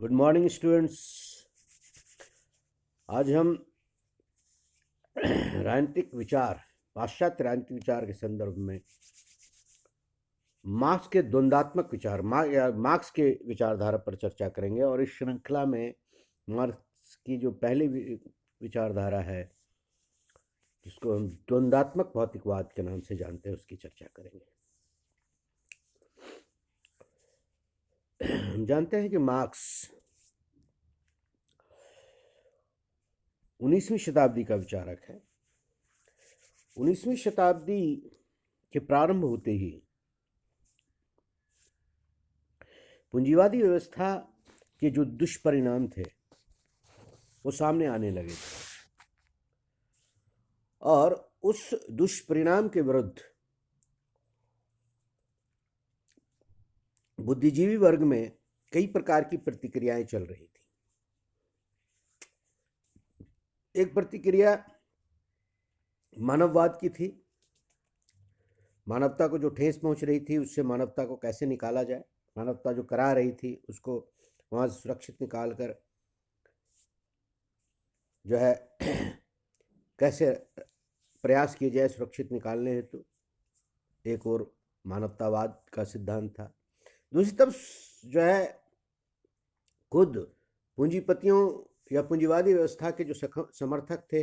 Good morning students. आज हम राजनीतिक विचार, पाश्चात्य राजनीतिक विचार के संदर्भ में मार्क्स के द्वंद्वात्मक विचार मार्क्स के विचारधारा पर चर्चा करेंगे। और इस श्रृंखला में मार्क्स की जो पहली विचारधारा है, जिसको हम द्वंद्वात्मक भौतिकवाद के नाम से जानते हैं, उसकी चर्चा करेंगे। हम जानते हैं कि मार्क्स 19वीं शताब्दी का विचारक है। 19वीं शताब्दी के प्रारंभ होते ही पूंजीवादी व्यवस्था के जो दुष्परिणाम थे वो सामने आने लगे थे, और उस दुष्परिणाम के विरुद्ध बुद्धिजीवी वर्ग में कई प्रकार की प्रतिक्रियाएं चल रही थी। एक प्रतिक्रिया मानववाद की थी। मानवता को जो ठेस पहुंच रही थी, उससे मानवता को कैसे निकाला जाए, मानवता जो करा रही थी उसको वहां से सुरक्षित निकाल कर जो है कैसे प्रयास किए जाए सुरक्षित निकालने हेतु, एक और मानवतावाद का सिद्धांत था। दूसरी तरफ जो है खुद पूंजीपतियों या पूंजीवादी व्यवस्था के जो समर्थक थे,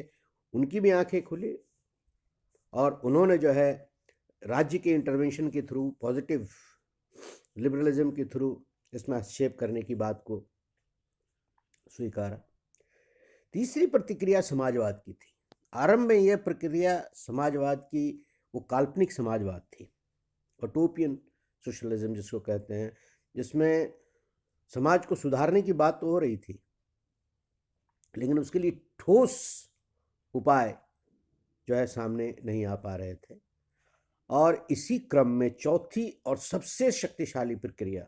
उनकी भी आंखें खुली और उन्होंने जो है राज्य के इंटरवेंशन के थ्रू, पॉजिटिव लिबरलिज्म के थ्रू इसमें हस्तक्षेप करने की बात को स्वीकारा। तीसरी प्रतिक्रिया समाजवाद की थी। आरंभ में यह प्रक्रिया समाजवाद की वो काल्पनिक समाजवाद थी, यूटोपियन सोशलिज्म जिसको कहते हैं, जिसमें समाज को सुधारने की बात तो हो रही थी, लेकिन उसके लिए ठोस उपाय जो है सामने नहीं आ पा रहे थे। और इसी क्रम में चौथी और सबसे शक्तिशाली प्रक्रिया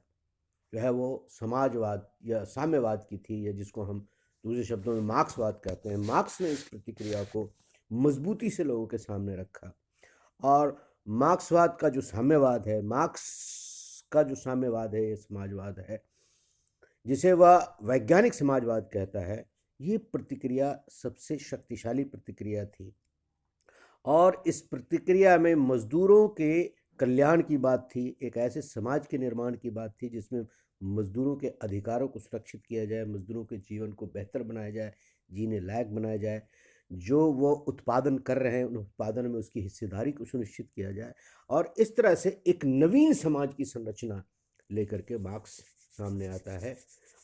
जो है वो समाजवाद या साम्यवाद की थी, या जिसको हम दूसरे शब्दों में मार्क्सवाद कहते हैं। मार्क्स ने इस प्रतिक्रिया को मजबूती से लोगों के सामने रखा, और मार्क्सवाद का जो साम्यवाद है, मार्क्स का जो साम्यवाद है, ये समाजवाद है जिसे वह वैज्ञानिक समाजवाद कहता है, ये प्रतिक्रिया सबसे शक्तिशाली प्रतिक्रिया थी। और इस प्रतिक्रिया में मजदूरों के कल्याण की बात थी, एक ऐसे समाज के निर्माण की बात थी जिसमें मजदूरों के अधिकारों को सुरक्षित किया जाए, मजदूरों के जीवन को बेहतर बनाया जाए, जीने लायक बनाया जाए, जो वो उत्पादन कर रहे हैं उन उत्पादन में उसकी हिस्सेदारी को सुनिश्चित किया जाए। और इस तरह से एक नवीन समाज की संरचना लेकर के मार्क्स सामने आता है,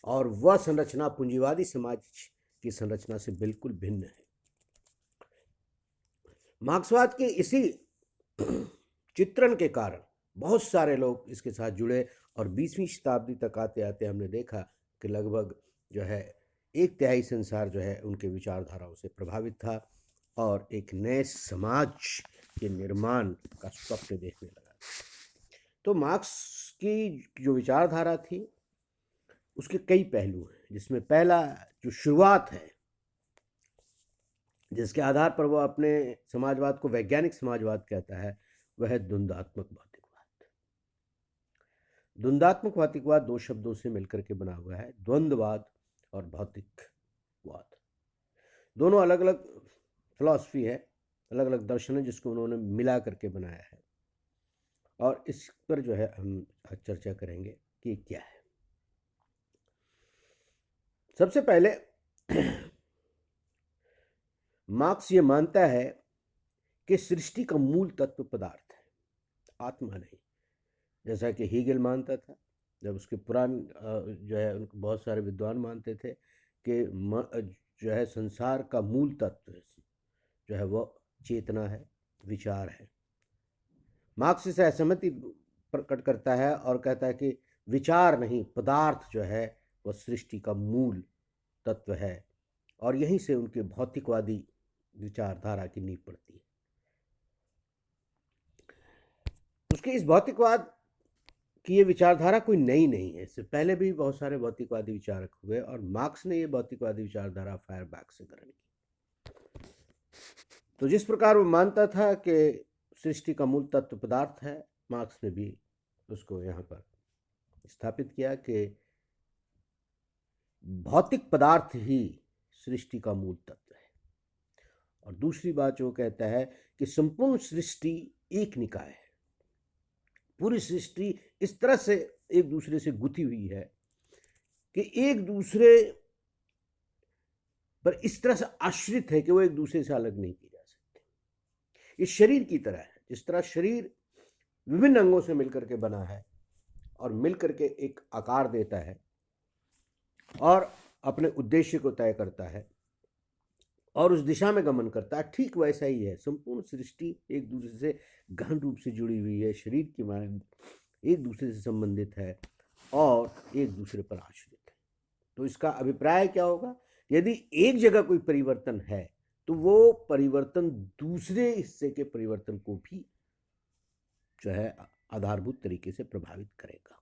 और वह संरचना पूंजीवादी समाज की संरचना से बिल्कुल भिन्न है। मार्क्सवाद के इसी चित्रण के कारण बहुत सारे लोग इसके साथ जुड़े, और 20वीं शताब्दी तक आते आते हमने देखा कि लगभग जो है 1/3 संसार जो है उनके विचारधाराओं से प्रभावित था, और एक नए समाज के निर्माण का स्वप्न देखने लगा। तो मार्क्स की जो विचारधारा थी उसके कई पहलू हैं, जिसमें पहला जो शुरुआत है, जिसके आधार पर वह अपने समाजवाद को वैज्ञानिक समाजवाद कहता है, वह है द्वंद्वात्मक भौतिकवाद। द्वंद्वात्मक भौतिकवाद दो शब्दों से मिलकर के बना हुआ है, द्वंद्ववाद और भौतिकवाद। दोनों अलग अलग फिलॉसफी है, अलग अलग दर्शन है, जिसको उन्होंने मिला करके बनाया है, और इस पर जो है हम आज चर्चा करेंगे कि क्या है। सबसे पहले मार्क्स ये मानता है कि सृष्टि का मूल तत्व पदार्थ है, आत्मा नहीं, जैसा कि हीगल मानता था। जब उसके पुरान जो है उनको बहुत सारे विद्वान मानते थे कि जो है संसार का मूल तत्व जो है वो चेतना है, विचार है। मार्क्स से असहमति प्रकट करता है और कहता है कि विचार नहीं, पदार्थ जो है वह सृष्टि का मूल तत्व है, और यहीं से उनके भौतिकवादी विचारधारा की नींव पड़ती है। उसके इस भौतिकवाद कि ये विचारधारा कोई नई नहीं है, इससे पहले भी बहुत सारे भौतिकवादी विचारक हुए, और मार्क्स ने ये भौतिकवादी विचारधारा फायरबैक से ग्रहण की। तो जिस प्रकार वो मानता था कि सृष्टि का मूल तत्व पदार्थ है, मार्क्स ने भी उसको यहाँ पर स्थापित किया कि भौतिक पदार्थ ही सृष्टि का मूल तत्व है। और दूसरी बात जो कहता है कि संपूर्ण सृष्टि एक निकाय है। पूरी सृष्टि इस तरह से एक दूसरे से गुथी हुई है कि एक दूसरे पर इस तरह से आश्रित है कि वो एक दूसरे से अलग नहीं की जा सकती। इस शरीर की तरह है, जिस तरह शरीर विभिन्न अंगों से मिलकर के बना है और मिलकर के एक आकार देता है और अपने उद्देश्य को तय करता है और उस दिशा में गमन करता है, ठीक वैसा ही है संपूर्ण सृष्टि एक दूसरे से गहन रूप से जुड़ी हुई है, शरीर की मांग एक दूसरे से संबंधित है और एक दूसरे पर आश्रित है। तो इसका अभिप्राय क्या होगा? यदि एक जगह कोई परिवर्तन है तो वो परिवर्तन दूसरे हिस्से के परिवर्तन को भी जो है आधारभूत तरीके से प्रभावित करेगा।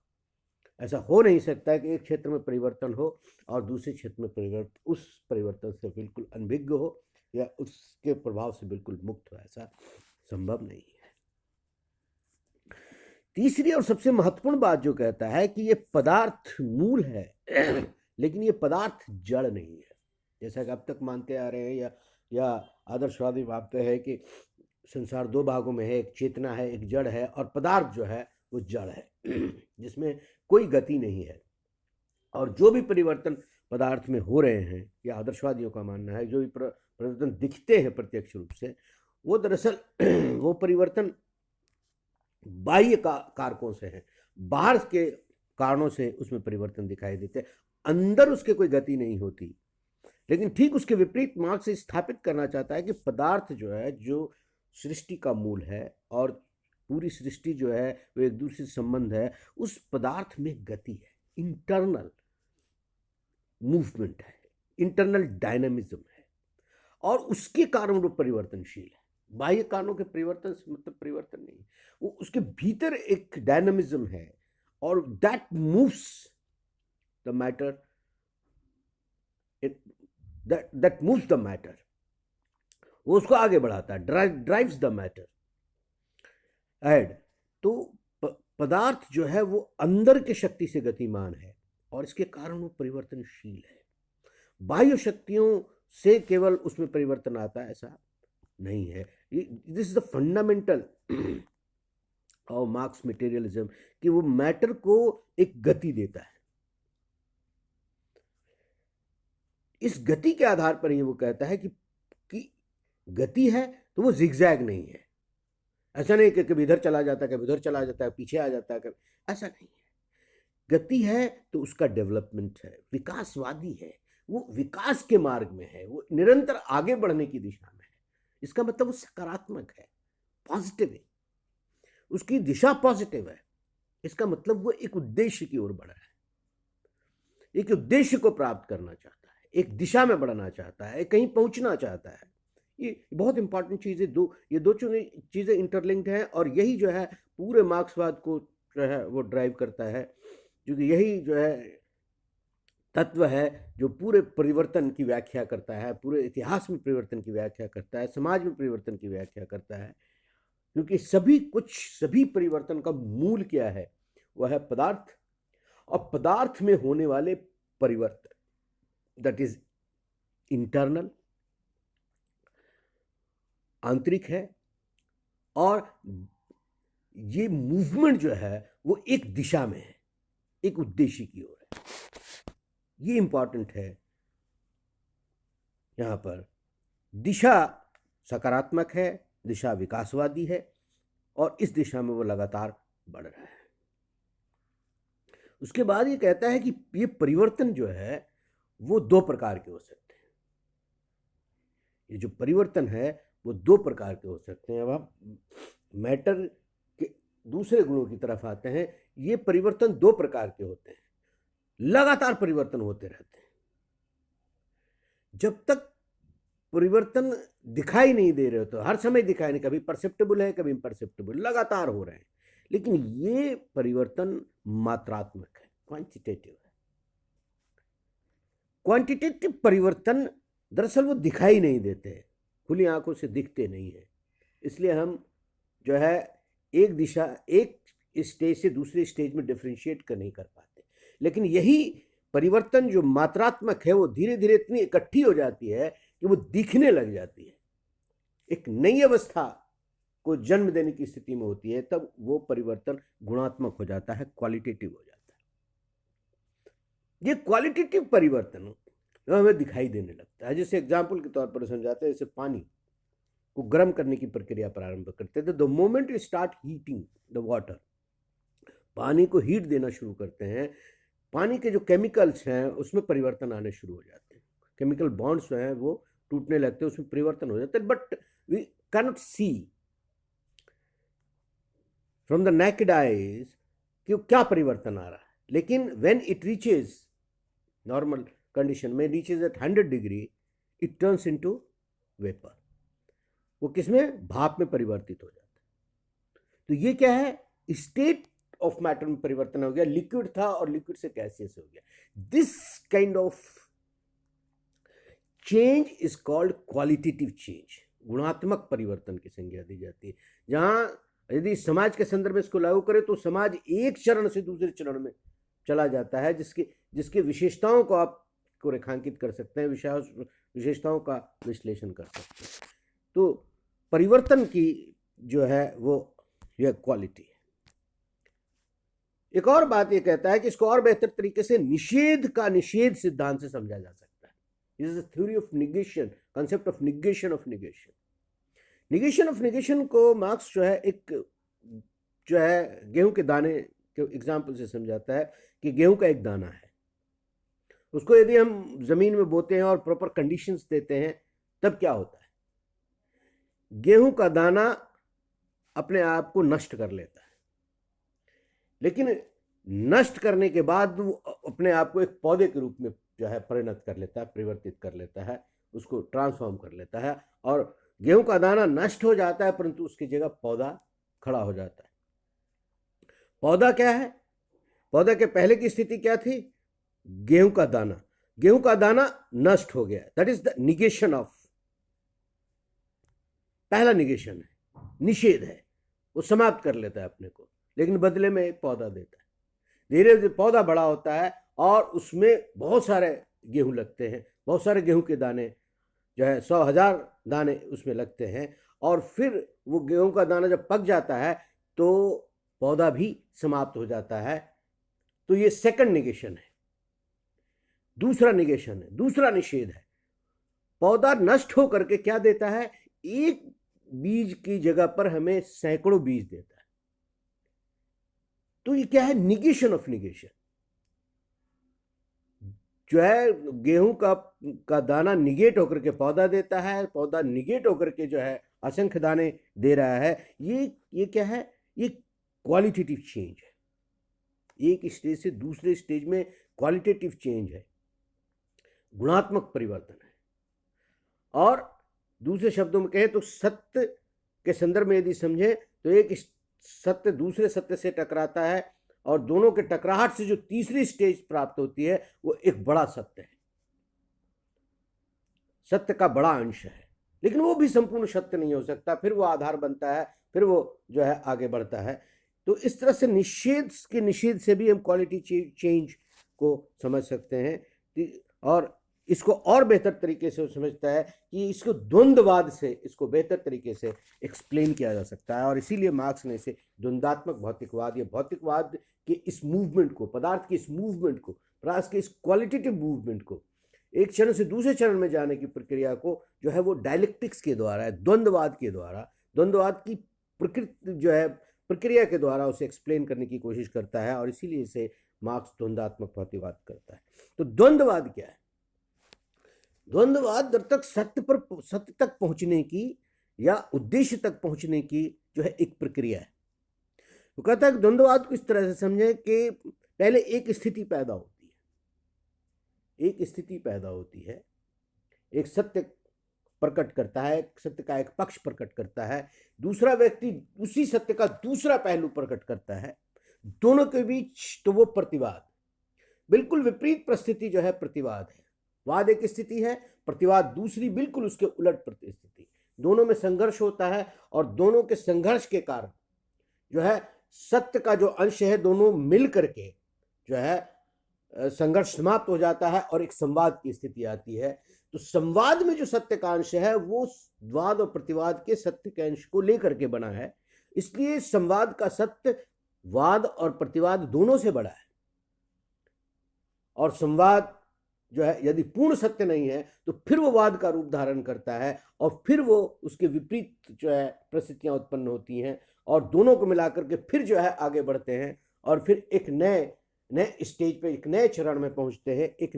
ऐसा हो नहीं सकता है कि एक क्षेत्र में परिवर्तन हो और दूसरे क्षेत्र में परिवर्तन उस परिवर्तन से बिल्कुल अनभिज्ञ हो या उसके प्रभाव से बिल्कुल मुक्त हो। ऐसा संभव नहीं है। तीसरी और सबसे महत्वपूर्ण बात जो कहता है कि ये पदार्थ मूल है लेकिन ये पदार्थ जड़ नहीं है। जैसा कि अब तक मानते आ रहे हैं या आदर्शवादी मानते हैं कि संसार दो भागों में है, एक चेतना है, एक जड़ है, और पदार्थ जो है वो जड़ है जिसमें कोई गति नहीं है। और जो भी परिवर्तन पदार्थ में हो रहे हैं, या आदर्शवादियों का मानना है जो भी परिवर्तन दिखते हैं प्रत्यक्ष रूप से, वो दरअसल वो परिवर्तन बाह्य कारकों से है, बाहर के कारणों से उसमें परिवर्तन दिखाई देते हैं, अंदर उसके कोई गति नहीं होती। लेकिन ठीक उसके विपरीत मार्क्स स्थापित करना चाहता है कि पदार्थ जो है, जो सृष्टि का मूल है और पूरी सृष्टि जो है वो एक दूसरे से संबंध है, उस पदार्थ में गति है, इंटरनल मूवमेंट है, इंटरनल डायनामिज्म है, और उसके कारण वो परिवर्तनशील है। बाह्य कारणों के परिवर्तन से मतलब परिवर्तन नहीं, वो उसके भीतर एक डायनामिज्म है और that moves the matter, that moves the matter, वो उसको आगे बढ़ाता है, ड्राइव्स द मैटर एड। तो पदार्थ जो है वो अंदर के शक्ति से गतिमान है और इसके कारण वो परिवर्तनशील है। बाह्य शक्तियों से केवल उसमें परिवर्तन आता है ऐसा नहीं है। This is the fundamental of marks materialism कि वो मैटर को एक गति देता है। इस गति के आधार पर ही वो कहता है कि गति है तो वो जिगजैग नहीं है। ऐसा नहीं कि कभी इधर चला जाता है, कभी उधर चला जाता है, पीछे आ जाता है, कभी, ऐसा नहीं है। गति है तो उसका डेवलपमेंट है, विकासवादी है, वो विकास के मार्ग में है, वो निरंतर आगे बढ़ने की दिशा में है। इसका मतलब वो सकारात्मक है, पॉजिटिव है, उसकी दिशा पॉजिटिव है। इसका मतलब वो एक उद्देश्य की ओर बढ़ रहा है, एक उद्देश्य को प्राप्त करना चाहता है, एक दिशा में बढ़ना चाहता है, कहीं पहुंचना चाहता है। ये बहुत इंपॉर्टेंट चीज़ें, ये दो चीज़ें इंटरलिंक्ड हैं और यही जो है पूरे मार्क्सवाद को जो है वो ड्राइव करता है, क्योंकि यही जो है तत्व है जो पूरे परिवर्तन की व्याख्या करता है, पूरे इतिहास में परिवर्तन की व्याख्या करता है, समाज में परिवर्तन की व्याख्या करता है। क्योंकि सभी परिवर्तन का मूल क्या है? वह है पदार्थ, और पदार्थ में होने वाले परिवर्तन, दैट इज इंटरनल, आंतरिक है, और ये मूवमेंट जो है वो एक दिशा में है, एक उद्देश्य की ओर है। ये इंपॉर्टेंट है। यहां पर दिशा सकारात्मक है, दिशा विकासवादी है, और इस दिशा में वो लगातार बढ़ रहा है। उसके बाद ये कहता है कि ये परिवर्तन जो है वो दो प्रकार के हो सकते हैं। ये जो परिवर्तन है वो दो प्रकार के हो सकते हैं। अब हम मैटर के दूसरे गुणों की तरफ आते हैं। ये परिवर्तन दो प्रकार के होते हैं, लगातार परिवर्तन होते रहते हैं। जब तक परिवर्तन दिखाई नहीं दे रहे हो, तो हर समय दिखाई नहीं, कभी परसेप्टेबल है, कभी इम्परसेप्टेबल, लगातार हो रहे हैं। लेकिन ये परिवर्तन मात्रात्मक है, क्वांटिटेटिव है। क्वांटिटेटिव परिवर्तन दरअसल वो दिखाई नहीं देते, खुली आंखों से दिखते नहीं है, इसलिए हम जो है एक स्टेज से दूसरे स्टेज में डिफरेंशिएट नहीं कर पाते। लेकिन यही परिवर्तन जो मात्रात्मक है वो धीरे धीरे इतनी इकट्ठी हो जाती है कि वो दिखने लग जाती है, एक नई अवस्था को जन्म देने की स्थिति में होती है, तब वो परिवर्तन गुणात्मक हो जाता है, क्वालिटेटिव हो जाता है। ये क्वालिटेटिव परिवर्तन हमें दिखाई देने लगता है। जैसे एग्जाम्पल के तौर पर समझाते हैं, जैसे पानी को गर्म करने की प्रक्रिया प्रारंभ करते हैं, तो the moment you start heating the water, पानी को हीट देना शुरू करते हैं, पानी के जो केमिकल्स हैं उसमें परिवर्तन आने शुरू हो जाते हैं, केमिकल बॉन्ड्स हैं वो टूटने लगते हैं, उसमें परिवर्तन हो जाता है, but we cannot see from the naked eyes कि क्या परिवर्तन आ रहा है। लेकिन when it reaches normal condition में, reaches at 100 degree, it turns into vapour, वो किसमें, भाप में परिवर्तित हो जाता है। तो ये क्या है, स्टेट ऑफ मैटर में परिवर्तन हो गया, लिक्विड था और लिक्विड से गैसियस हो गया। This kind of change is called qualitative change, गुणात्मक परिवर्तन की संज्ञा दी जाती है। जहां यदि समाज के संदर्भ में इसको लागू करें तो समाज एक चरण से दूसरे चरण में चला जाता है, जिसके विशेषताओं को आप को रेखांकित कर सकते हैं, विशेषताओं का विश्लेषण कर सकते हैं। तो परिवर्तन की जो है वो यह क्वालिटी है। एक और बात ये कहता है कि इसको और बेहतर तरीके से निषेध सिद्धांत से समझा जा सकता है। This is the theory of negation, concept of negation of negation. Negation of negation को मार्क्स जो है एक जो है गेहूं के दाने के एग्जाम्पल से समझाता है कि गेहूं का एक दाना है, उसको यदि हम जमीन में बोते हैं और प्रॉपर कंडीशंस देते हैं तब क्या होता है, गेहूं का दाना अपने आप को नष्ट कर लेता है, लेकिन नष्ट करने के बाद वो अपने आप को एक पौधे के रूप में जो है परिणत कर लेता है, परिवर्तित कर लेता है, उसको ट्रांसफॉर्म कर लेता है, और गेहूं का दाना नष्ट हो जाता है परंतु उसकी जगह पौधा खड़ा हो जाता है। पौधा क्या है, पौधा के पहले की स्थिति क्या थी, गेहूं का दाना नष्ट हो गया, that is the negation of, पहला निगेशन है, निषेध है, वो समाप्त कर लेता है अपने को, लेकिन बदले में एक पौधा देता है। धीरे धीरे पौधा बड़ा होता है और उसमें बहुत सारे गेहूं लगते हैं, बहुत सारे गेहूं के दाने जो है 100,000 दाने उसमें लगते हैं, और फिर वो गेहूं का दाना जब पक जाता है तो पौधा भी समाप्त हो जाता है। तो ये सेकंड निगेशन है। दूसरा निगेशन है, दूसरा निषेध है, पौधा नष्ट होकर के क्या देता है, एक बीज की जगह पर हमें सैकड़ों बीज देता है। तो ये क्या है, निगेशन ऑफ निगेशन। जो है गेहूं का दाना निगेट होकर के पौधा देता है, पौधा निगेट होकर के जो है असंख्य दाने दे रहा है। ये क्या है, ये क्वालिटेटिव चेंज है, एक स्टेज से दूसरे स्टेज में क्वालिटेटिव चेंज है, गुणात्मक परिवर्तन है। और दूसरे शब्दों में कहें तो सत्य के संदर्भ में यदि समझे तो एक सत्य दूसरे सत्य से टकराता है, और दोनों के टकराहट से जो तीसरी स्टेज प्राप्त होती है वो एक बड़ा सत्य है, सत्य का बड़ा अंश है, लेकिन वो भी संपूर्ण सत्य नहीं हो सकता, फिर वो आधार बनता है, फिर वो जो है आगे बढ़ता है। तो इस तरह से निषेध से भी हम क्वालिटी चेंज को समझ सकते हैं, और इसको और बेहतर तरीके से समझता है कि इसको द्वंद्ववाद से इसको बेहतर तरीके से एक्सप्लेन किया जा सकता है, और इसीलिए मार्क्स ने इसे द्वंद्वात्मक भौतिकवाद या भौतिकवाद के इस मूवमेंट को, पदार्थ के इस मूवमेंट को, पदार्थ के इस क्वालिटेटिव मूवमेंट को, एक चरण से दूसरे चरण में जाने की प्रक्रिया को जो है वो डायलेक्टिक्स के द्वारा, द्वंद्ववाद के द्वारा, द्वंद्ववाद की प्रकृति जो है प्रक्रिया के द्वारा उसे एक्सप्लेन करने की कोशिश करता है, और इसीलिए इसे मार्क्स द्वंद्वात्मक भौतिकवाद करता है। तो द्वंद्ववाद क्या है, द्वंद्ववाद जब तक सत्य तक पहुंचने की या उद्देश्य तक पहुंचने की जो है एक प्रक्रिया है। वो कहता है कि द्वंद्ववाद को इस तरह से समझें कि पहले एक स्थिति पैदा होती है, एक स्थिति पैदा होती है, एक सत्य प्रकट करता है, सत्य का एक पक्ष प्रकट करता है, दूसरा व्यक्ति उसी सत्य का दूसरा पहलू प्रकट करता है, दोनों के बीच तो वो प्रतिवाद, बिल्कुल विपरीत परिस्थिति जो है प्रतिवाद है। वाद एक स्थिति है, प्रतिवाद दूसरी बिल्कुल उसके उलट परिस्थिति, दोनों में संघर्ष होता है, और दोनों के संघर्ष के कारण जो है सत्य का जो अंश है दोनों मिल करके जो है संघर्ष समाप्त हो जाता है और एक संवाद की स्थिति आती है। तो संवाद में जो सत्य का अंश है वो वाद और प्रतिवाद के सत्य के अंश को लेकर के बना है, इसलिए संवाद का सत्य वाद और प्रतिवाद दोनों से बड़ा है। और संवाद जो है यदि पूर्ण सत्य नहीं है तो फिर वो वाद का रूप धारण करता है और फिर वो उसके विपरीत जो है परिस्थितियां उत्पन्न होती हैं और दोनों को मिलाकर के फिर जो है आगे बढ़ते हैं और फिर एक नए स्टेज पे, एक नए चरण में पहुंचते हैं, एक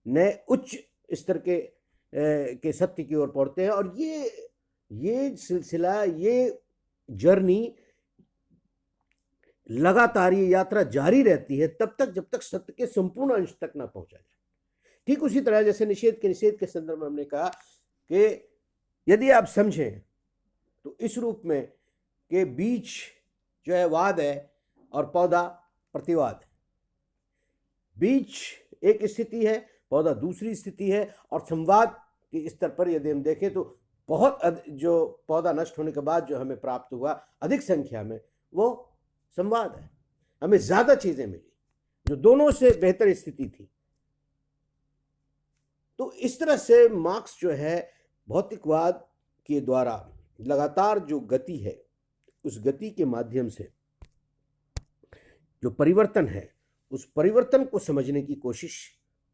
नए उच्च स्तर के सत्य की ओर पहुंचते हैं। और ये सिलसिला, ये जर्नी लगातार, ये यात्रा जारी रहती है तब तक जब तक सत्य के संपूर्ण अंश तक ना पहुंचा जाए। ठीक उसी तरह जैसे निषेध के संदर्भ में हमने कहा कि यदि आप समझें तो इस रूप में कि बीज जो है वाद है और पौधा प्रतिवाद है। बीज एक स्थिति है, पौधा दूसरी स्थिति है। और संवाद के स्तर पर यदि हम देखें तो बहुत जो पौधा नष्ट होने के बाद जो हमें प्राप्त हुआ अधिक संख्या में, वो संवाद है। हमें ज्यादा चीजें मिली जो दोनों से बेहतर स्थिति थी। तो इस तरह से मार्क्स जो है भौतिकवाद के द्वारा लगातार जो गति है, उस गति के माध्यम से जो परिवर्तन है, उस परिवर्तन को समझने की कोशिश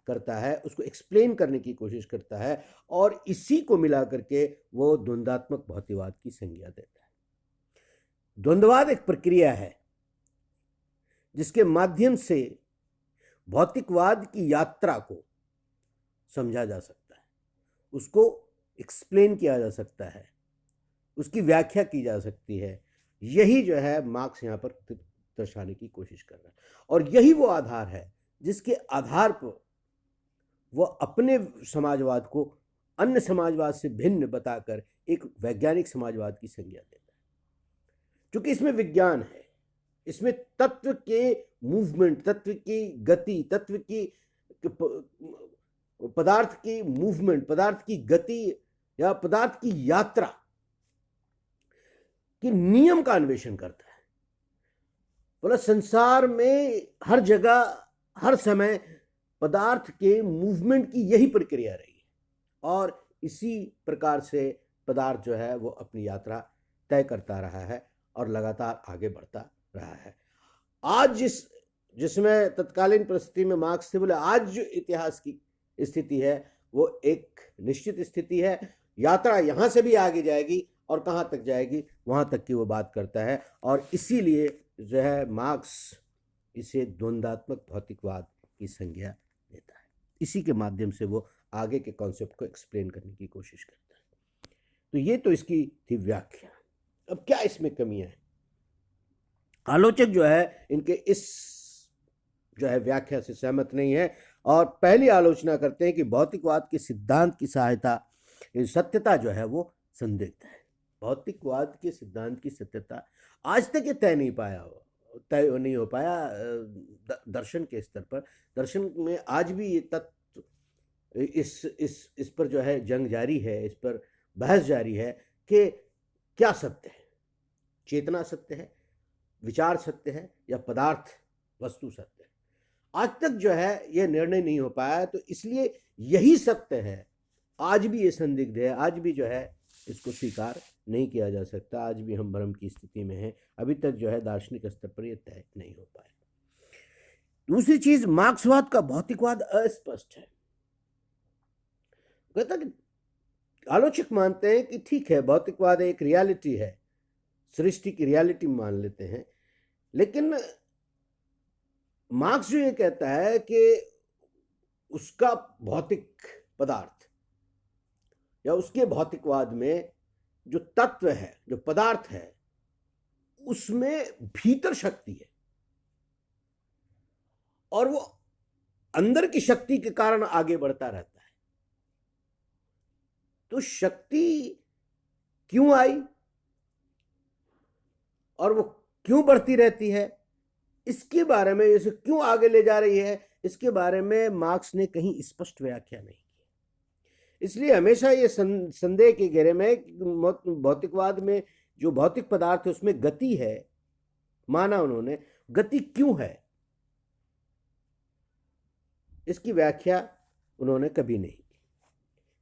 करता है, उसको एक्सप्लेन करने की कोशिश करता है और इसी को मिला करके वो द्वंद्वात्मक भौतिकवाद की संज्ञा देता है। द्वंद्ववाद एक प्रक्रिया है जिसके माध्यम से भौतिकवाद की यात्रा को समझा जा सकता है, उसको एक्सप्लेन किया जा सकता है, उसकी व्याख्या की जा सकती है। यही जो है मार्क्स यहाँ पर दर्शाने की कोशिश कर रहा है और यही वो आधार है जिसके आधार पर वो अपने समाजवाद को अन्य समाजवाद से भिन्न बताकर एक वैज्ञानिक समाजवाद की संज्ञा देता है। क्योंकि इसमें विज्ञान है, इसमें तत्व के मूवमेंट, तत्व की गति, तत्व की पदार्थ की मूवमेंट, पदार्थ की गति या पदार्थ की यात्रा के नियम का अन्वेषण करता है। बोला संसार में हर जगह हर समय पदार्थ के मूवमेंट की यही प्रक्रिया रही है और इसी प्रकार से पदार्थ जो है वो अपनी यात्रा तय करता रहा है और लगातार आगे बढ़ता रहा है। आज जिसमें तत्कालीन परिस्थिति में मार्क्स थे, बोले आज जो इतिहास की स्थिति है वो एक निश्चित स्थिति है, यात्रा यहाँ से भी आगे जाएगी और कहाँ तक जाएगी वहाँ तक की वो बात करता है। और इसीलिए जो है मार्क्स इसे द्वंद्वात्मक भौतिकवाद की संज्ञा देता है। इसी के माध्यम से वो आगे के कॉन्सेप्ट को एक्सप्लेन करने की कोशिश करता है। तो ये तो इसकी थी व्याख्या। अब क्या इसमें कमियां हैं? आलोचक जो है इनके इस जो है व्याख्या से सहमत नहीं है और पहली आलोचना करते हैं कि भौतिकवाद के सिद्धांत की सत्यता जो है वो संदिग्ध है। भौतिकवाद के सिद्धांत की सत्यता आज तक ये तय नहीं हो पाया दर्शन के स्तर पर। दर्शन में आज भी ये तत्व इस पर जो है जंग जारी है, इस पर बहस जारी है कि क्या सत्य है, चेतना सत्य है, विचार सत्य है या पदार्थ वस्तु सत्य है। आज तक जो है यह निर्णय नहीं हो पाया। तो इसलिए यही सत्य है, आज भी ये संदिग्ध है, आज भी जो है इसको स्वीकार नहीं किया जा सकता। आज भी हम भ्रम की स्थिति में हैं, अभी तक जो है दार्शनिक स्तर पर यह तय नहीं हो पाया। दूसरी चीज, मार्क्सवाद का भौतिकवाद अस्पष्ट है। कहता कि आलोचक मानते हैं कि ठीक है, भौतिकवाद एक रियलिटी है, सृष्टि की रियलिटी मान लेते हैं, लेकिन मार्क्स जो ये कहता है कि उसका भौतिक पदार्थ या उसके भौतिकवाद में जो तत्व है, जो पदार्थ है, उसमें भीतर शक्ति है और वो अंदर की शक्ति के कारण आगे बढ़ता रहता है। तो शक्ति क्यों आई और वो क्यों बढ़ती रहती है, इसके बारे में, इसे क्यों आगे ले जा रही है, इसके बारे में मार्क्स ने कहीं स्पष्ट व्याख्या नहीं की। इसलिए हमेशा ये संदेह के घेरे में भौतिकवाद में जो भौतिक पदार्थ है उसमें गति है, माना उन्होंने, गति क्यों है, इसकी व्याख्या उन्होंने कभी नहीं की।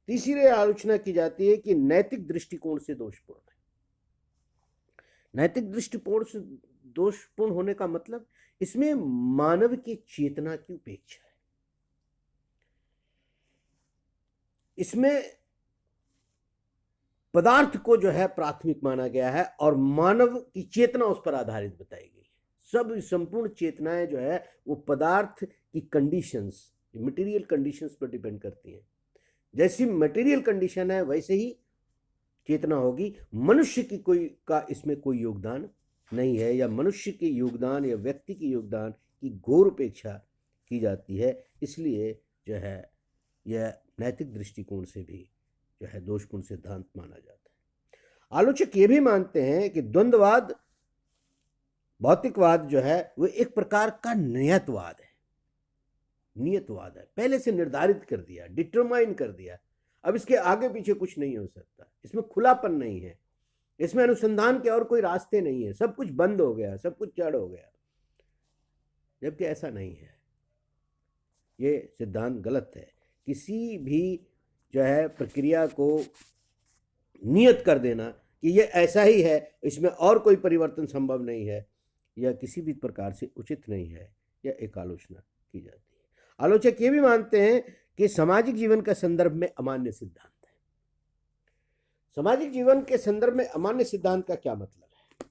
तीसरी आलोचना की जाती है कि नैतिक दृष्टिकोण से दोषपूर्ण है। नैतिक दृष्टिकोण से दोषपूर्ण होने का मतलब इसमें मानव की चेतना की उपेक्षा है। इसमें पदार्थ को जो है प्राथमिक माना गया है और मानव की चेतना उस पर आधारित बताई गई है। सब संपूर्ण चेतनाएं जो है वो पदार्थ की कंडीशंस, मटेरियल कंडीशंस पर डिपेंड करती हैं। जैसी मटेरियल कंडीशन है वैसे ही चेतना होगी। मनुष्य की इसमें कोई योगदान नहीं है, या मनुष्य के योगदान या व्यक्ति के योगदान की घोर उपेक्षा की जाती है। इसलिए जो है यह नैतिक दृष्टिकोण से भी जो है दोषपूर्ण सिद्धांत माना जाता है। आलोचक ये भी मानते हैं कि द्वंद्ववाद, भौतिकवाद जो है वो एक प्रकार का नियतवाद है। नियतवाद है, पहले से निर्धारित कर दिया, डिटरमाइन कर दिया। अब इसके आगे पीछे कुछ नहीं हो सकता। इसमें खुलापन नहीं है, इसमें अनुसंधान के और कोई रास्ते नहीं है। सब कुछ बंद हो गया, सब कुछ जड़ हो गया, जबकि ऐसा नहीं है। ये सिद्धांत गलत है। किसी भी जो है प्रक्रिया को नियत कर देना कि ये ऐसा ही है, इसमें और कोई परिवर्तन संभव नहीं है, यह किसी भी प्रकार से उचित नहीं है। यह एक आलोचना की जाती है। आलोचक ये भी मानते हैं कि सामाजिक जीवन के संदर्भ में अमान्य सिद्धांत है। सामाजिक जीवन के संदर्भ में अमान्य सिद्धांत का क्या मतलब है?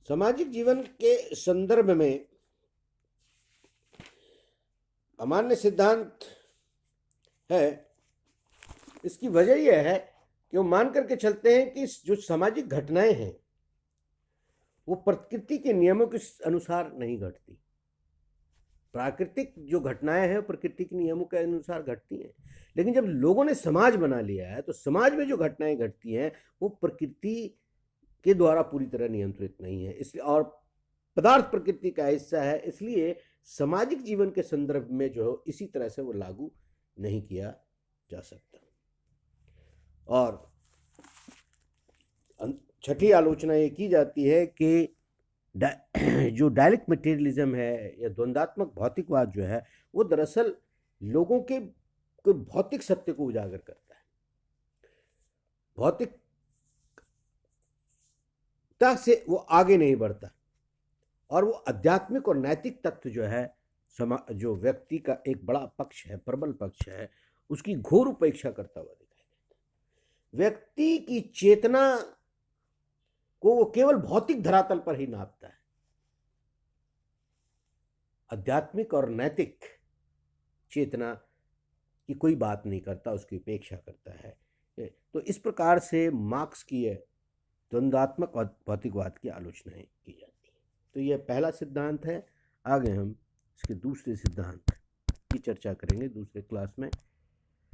सामाजिक जीवन के संदर्भ में अमान्य सिद्धांत है, इसकी वजह यह है कि वो मान करके चलते हैं कि जो सामाजिक घटनाएं हैं वो प्रकृति के नियमों के अनुसार नहीं घटती। प्राकृतिक जो घटनाएं हैं प्रकृति के नियमों के अनुसार घटती हैं, लेकिन जब लोगों ने समाज बना लिया है तो समाज में जो घटनाएं घटती हैं वो प्रकृति के द्वारा पूरी तरह नियंत्रित नहीं है। इसलिए, और पदार्थ प्रकृति का हिस्सा है, इसलिए सामाजिक जीवन के संदर्भ में जो इसी तरह से वो लागू नहीं किया जा सकता। और छठी आलोचना ये की जाती है कि जो डायलेक्ट मटेरियलिज्म है या द्वंद्वात्मक भौतिकवाद जो है वो दरअसल लोगों के भौतिक सत्य को उजागर करता है। भौतिकता से वो आगे नहीं बढ़ता और वो आध्यात्मिक और नैतिक तत्व जो है जो व्यक्ति का एक बड़ा पक्ष है, प्रबल पक्ष है, उसकी घोर उपेक्षा करता हुआ दिखाई देता है। व्यक्ति की चेतना को वो केवल भौतिक धरातल पर ही नापता है, आध्यात्मिक और नैतिक चेतना की कोई बात नहीं करता, उसकी उपेक्षा करता है। तो इस प्रकार से मार्क्स की द्वंद्वात्मक और भौतिकवाद की आलोचनाएं की जाती है। तो यह पहला सिद्धांत है। आगे हम इसके दूसरे सिद्धांत की चर्चा करेंगे दूसरे क्लास में।